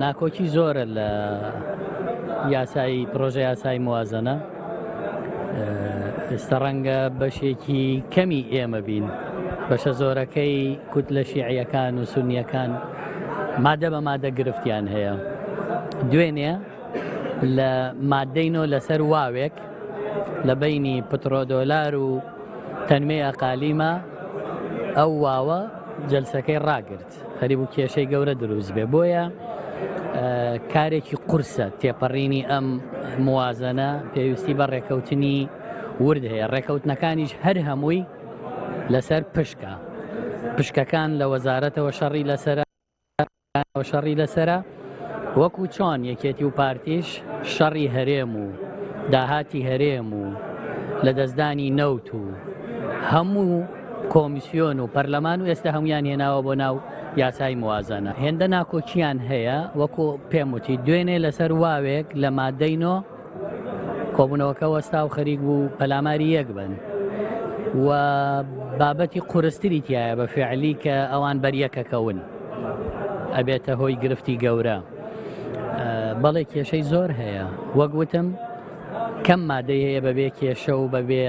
ناکۆکی زۆرە لە یاسایی پرۆژە یاسای موازنە. ئێستا ڕەنگە بەشێکی کەمی ئێمە بین، بەشە زۆرەکەی کوت لە شیعیەکان و سونیەکان مادە بە مادە گرفتیان هەیە. دوێنێ لە مادەینەوە لەسەر واوێک لە بینی پترۆدۆلار و تەنمەی ئەقالیمە ئەو واوە جەلسەکەی ڕاگرت، خەریب و کێشەی گەورە دروست بێ. بۆیە کارێکی قورسە تێپەڕینی ئەم موازنە پێویستی بە ڕێکەوتنی ورد هەیە. ڕێکەوتنەکانیش هەر هەمووی لەسەر پشکەکان لە وەزارەتەوە شەڕی لەسەرە، وەکو چۆن یەکێتی و پارتیش شەڕی هەرێم و داهاتی هەرێم و لە دەستدانی نەوت و هەموو کۆمیسیۆن و پەرلەمان و ئێستا هەمویان هێناوە بۆ ناو یاسای موازنە. هێندە ناکۆکییان هەیە، وەکو پێم وتی دوێنێ لەسەر واوێک لە مادەینۆ کۆبوونەوەکە وەستا و خەریک بوو پەلاماری یەک بن و بابەتی قورستری تایە بە فعلی کە ئەوان بەریەکەکەون ئەبێتە هۆی گرفتی گەورە. بەڵێ کێشەی زۆر هەیە، وەک وتم کەم مادەی هەیە بەبێ کێشە و بەبێ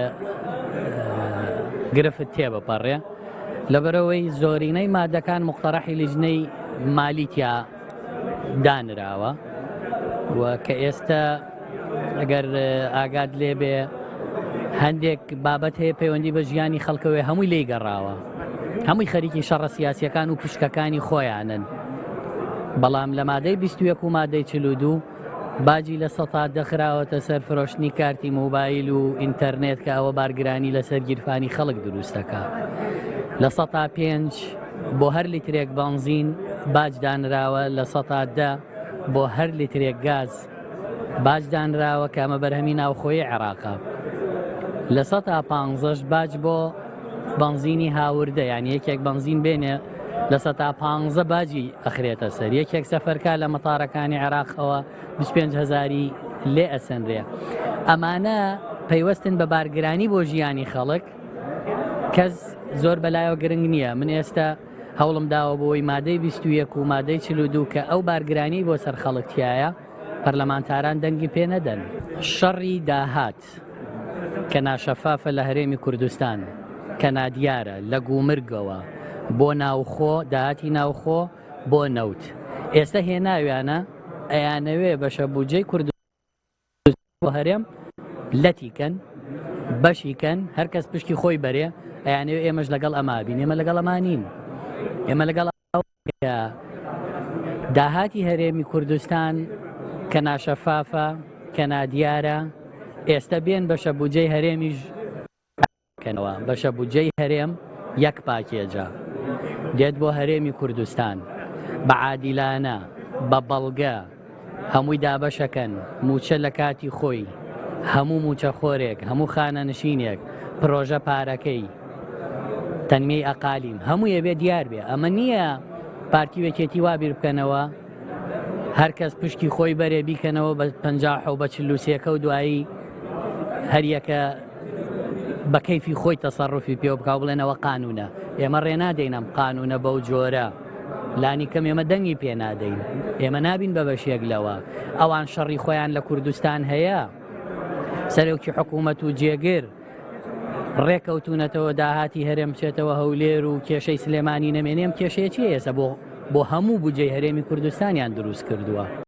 گرفت تێبپەڕێ، لەبەرەوەی زۆرینەی مادەکان مقتەڕەحی لیژنەی مالیتیا دانراوە و کە ئێستا ئەگەر ئاگاد لێبێ هەندێک بابەت هەیە پەیوەندی بە ژیانی خەڵکەوێ هەمووی لێی گەڕاوە، هەمووی خەریکی شەڕە سیاسیەکان و پشکەکانی خۆیانن. بەڵام لە مادەی 21 و مادەی 42 باجی لە سەتا دەخراوەتە سەر فرۆشتنی کارتی مۆبایل و ئینتەرنێت کە ئەوە بارگرانی لەسەر گیرفانی خەڵک دروستەکە. لە سەتا 5 بۆ هەر لیترێک بنزین باج دانراوە، لە سەتا 10 بۆ هەر لیترێک گاز باج دانراوە کە ئەمە بەرهەمی ناوخۆیی عێراقە. لە سەتا 15 باج بۆ بنزینی هاوردە، یعنی یەکێک بنزین بێنێ لە سەتا 15 باجی ئەخرێتە سەر. یەکێک سەفەرکە لە مەتارەکانی عێراقەوە 25,000 لێ ئەسەنرێ. ئەمانە پەیوەستن بە بارگرانی بۆ ژیانی خەڵک، کەس زۆر بەلایەوە گرنگ نییە. من ئێستا هەوڵم داوە بۆی مادەی 21 و مادەی 42 کە ئەو بارگرانی بۆ سەر خەڵکتیایە پەرلەمانتاران دەنگی پێ نەدەن. شەڕی داهات کە ناشەفافە لە هەرێمی کوردستان کە نادیارە لە گومرگەوە بۆ ناوخۆ، داهاتی ناوخۆ بۆ نەوت، ئێستا هێناویانە ئەیانەوێ بەشە بودجەی کوردستان بۆ هەرێم لەتیکەن بەشیکەن، هەر کەس پشتی خۆی بەرێ، ئەیانەوێ ئێمەش لەگەڵ ئەما بین. ئێمە لەگەڵ ئەمانین، ئێمە لەگەڵ داهاتی هەرێمی کوردستان کە ناشەفافە کە نادیارە ئێستا بێن بەشە بودجەی هەرێمیش کەنەوە. بەشە بودجەی هەرێم یەک پاکێجە دێت بۆ هەرێمی کوردستان بە عادیلانە بە بەڵگە، هەمووی دابەشەکەن، موچە لە کاتی خۆی، هەموو موچە خۆرێک، هەموو خانە نشینێک، پرۆژە پارەکەی، تەنمەی ئەقالیم، هەموو ئەبێ دیار بێ. ئەمە نییە پارتی وەکێتی وابیر بکەنەوە هەر کەس پشتی خۆی بەرێ بیکەنەوە بە 50 و بە 43 و دوایی هەریەکە بە کەیفی خۆی تەسەڕوفی پێ بکاو بڵێنەوە قانونە. ئێمە ڕێنادەینەم قانونە بەو جۆرە، لانی کەم ئێمە دەنگی پێ نادەین، ئێمە نابین بە بەشێک لەوە. ئەوان شەڕی خۆیان لە کوردستان هەیە، سەرۆکی حکوومەت و جێگر ڕێکەوتونەتەوە داهاتی هەرێم بچێتەوە هەولێر و کێشەی سلێمانی نەمێنێم. کێشەیە چی ئێستا بۆ هەموو بودجەی هەرێمی کوردستانیان دروست کردووە.